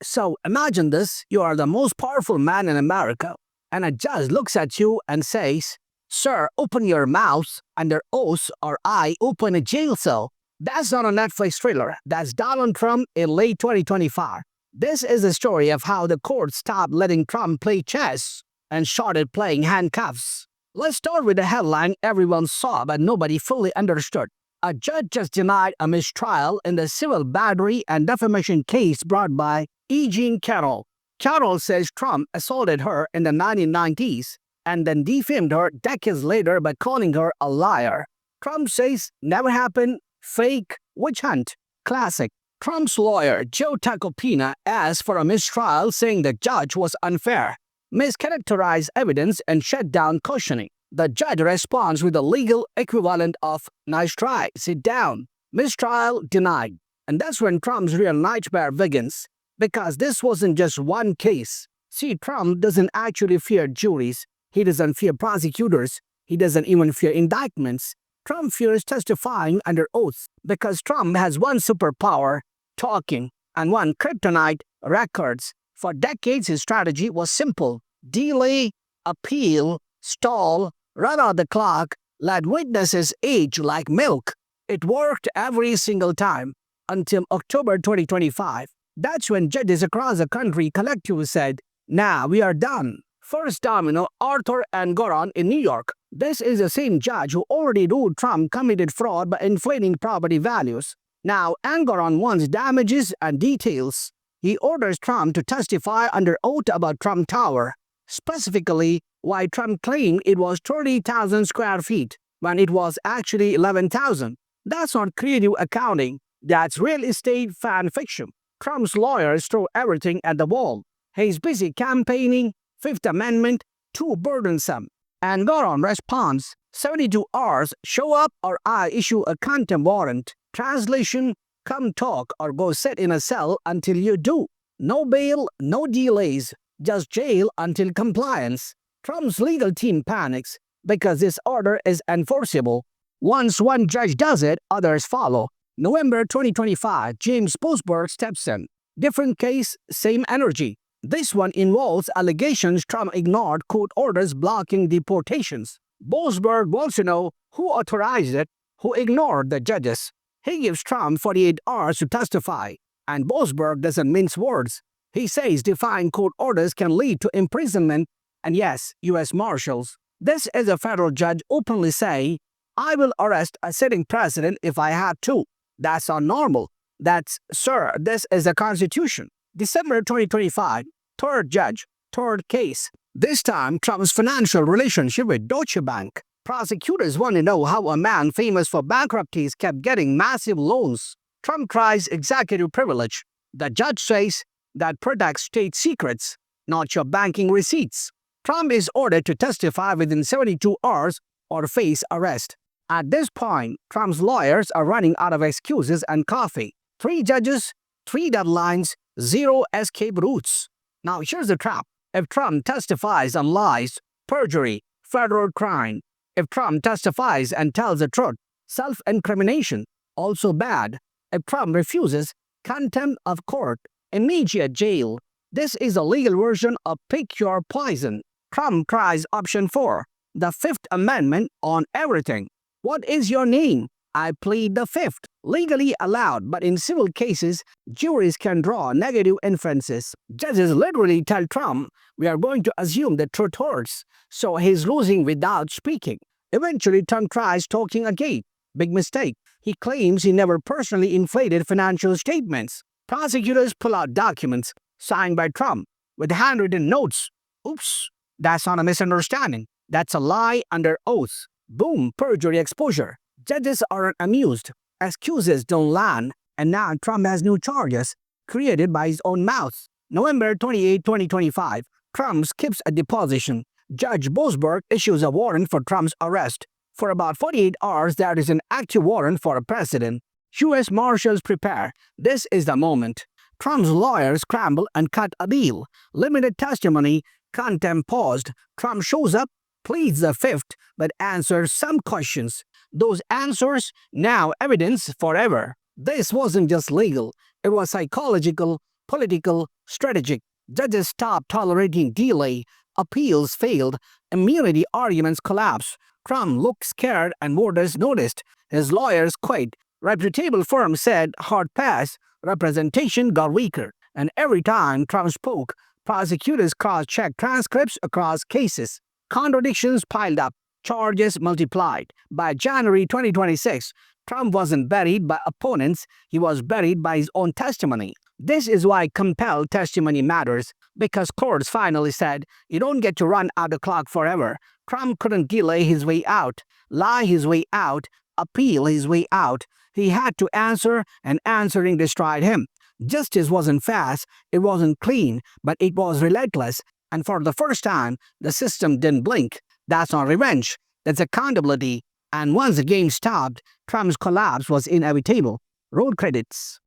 So imagine this, you are the most powerful man in America, and a judge looks at you and says, "Sir, open your mouth under oath or I open a jail cell." That's not a Netflix thriller. That's Donald Trump in late 2025. This is the story of how the court stopped letting Trump play chess and started playing handcuffs. Let's start with the headline everyone saw but nobody fully understood. A judge just denied a mistrial in the civil battery and defamation case brought by E. Jean Carroll. Carroll says Trump assaulted her in the 1990s and then defamed her decades later by calling her a liar. Trump says never happened, fake, witch hunt. Classic. Trump's lawyer, Joe Tacopina, asked for a mistrial, saying the judge was unfair, mischaracterized evidence, and shut down questioning. The judge responds with the legal equivalent of "nice try, sit down." Mistrial denied. And that's when Trump's real nightmare begins. Because this wasn't just one case. See, Trump doesn't actually fear juries. He doesn't fear prosecutors. He doesn't even fear indictments. Trump fears testifying under oath because Trump has one superpower, talking, and one kryptonite, records. For decades, his strategy was simple: delay, appeal, stall, run out the clock, let witnesses age like milk. It worked every single time until October 2025. That's when judges across the country collectively said, "Nah, we are done." First domino, Arthur Engoron in New York. This is the same judge who already ruled Trump committed fraud by inflating property values. Now, Engoron wants damages and details. He orders Trump to testify under oath about Trump Tower, specifically why Trump claimed it was 30,000 square feet when it was actually 11,000. That's not creative accounting. That's real estate fan fiction. Trump's lawyers throw everything at the wall. He's busy campaigning, Fifth Amendment, too burdensome. Engoron responds, 72 hours, show up or I issue a contempt warrant. Translation, come talk or go sit in a cell until you do. No bail, no delays, just jail until compliance. Trump's legal team panics because this order is enforceable. Once one judge does it, others follow. November 2025, James Boasberg steps in. Different case, same energy. This one involves allegations Trump ignored court orders blocking deportations. Boasberg wants to know who authorized it, who ignored the judges. He gives Trump 48 hours to testify, and Boasberg doesn't mince words. He says defying court orders can lead to imprisonment and yes, U.S. Marshals. This is a federal judge openly saying, "I will arrest a sitting president if I have to." That's not normal. That's, "Sir, this is the Constitution." December 2025, third judge, third case. This time, Trump's financial relationship with Deutsche Bank. Prosecutors want to know how a man famous for bankruptcies kept getting massive loans. Trump tries executive privilege. The judge says that protects state secrets, not your banking receipts. Trump is ordered to testify within 72 hours or face arrest. At this point, Trump's lawyers are running out of excuses and coffee. 3 judges, 3 deadlines, 0 escape routes. Now here's the trap. If Trump testifies on lies, perjury, federal crime. If Trump testifies and tells the truth, self-incrimination, also bad. If Trump refuses, contempt of court, immediate jail. This is a legal version of pick your poison. Trump tries option 4, the Fifth Amendment on everything. What is your name? I plead the Fifth. Legally allowed, but in civil cases, juries can draw negative inferences. Judges literally tell Trump, "We are going to assume the truth hurts," so he's losing without speaking. Eventually, Trump tries talking again. Big mistake. He claims he never personally inflated financial statements. Prosecutors pull out documents signed by Trump with handwritten notes. Oops, that's not a misunderstanding. That's a lie under oath. Boom, perjury exposure. Judges aren't amused. Excuses don't land. And now Trump has new charges created by his own mouth. November 28, 2025. Trump skips a deposition. Judge Boasberg issues a warrant for Trump's arrest. For about 48 hours, there is an active warrant for a president. U.S. Marshals prepare. This is the moment. Trump's lawyers scramble and cut a deal. Limited testimony, contempt paused. Trump shows up, pleads the Fifth, but answers some questions. Those answers, now evidence forever. This wasn't just legal, it was psychological. political, strategic. Judges stopped tolerating delay, appeals failed, immunity arguments collapsed. Trump looked scared and voters noticed. His lawyers quit. Reputable firms said hard pass. Representation got weaker. And every time Trump spoke, prosecutors cross-checked transcripts across cases. Contradictions piled up. Charges multiplied. By January 2026, Trump wasn't buried by opponents, he was buried by his own testimony. This is why compelled testimony matters, because courts finally said, you don't get to run out the clock forever. Trump couldn't delay his way out, lie his way out, appeal his way out. He had to answer, and answering destroyed him. Justice wasn't fast, it wasn't clean, but it was relentless. And for the first time, the system didn't blink. That's not revenge, that's accountability. And once the game stopped, Trump's collapse was inevitable. Roll credits.